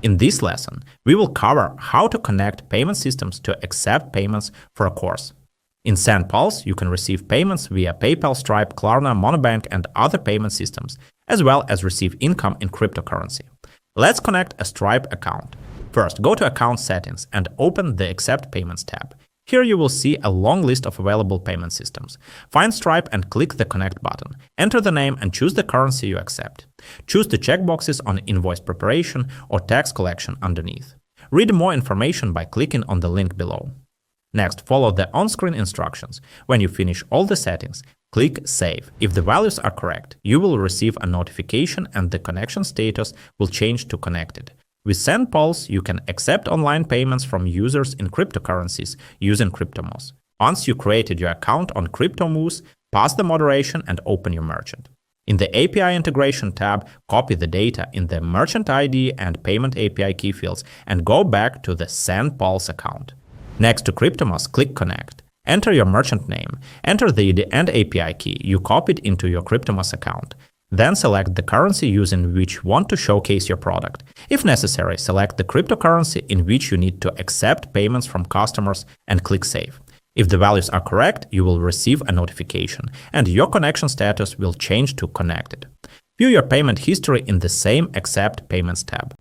In this lesson, we will cover how to connect payment systems to accept payments for a course. In SendPulse, you can receive payments via PayPal, Stripe, Klarna, Monobank, and other payment systems, as well as receive income in cryptocurrency. Let's connect a Stripe account. First, go to Account Settings and open the Accept Payments tab. Here you will see a long list of available payment systems. Find Stripe and click the Connect button. Enter the name and choose the currency you accept. Choose the checkboxes on invoice preparation or tax collection underneath. Read more information by clicking on the link below. Next, follow the on-screen instructions. When you finish all the settings, click Save. If the values are correct, you will receive a notification and the connection status will change to Connected. With SendPulse, you can accept online payments from users in cryptocurrencies using CryptoMoose. Once you created your account on CryptoMoose, pass the moderation and open your merchant. In the API Integration tab, copy the data in the Merchant ID and Payment API key fields and go back to the SendPulse account. Next to CryptoMouse, click Connect. Enter your merchant name, enter the ID and API key you copied into your CryptoMouse account. Then select the currency using which you want to showcase your product. If necessary, select the cryptocurrency in which you need to accept payments from customers and click Save. If the values are correct, you will receive a notification and your connection status will change to Connected. View your payment history in the same Accept Payments tab.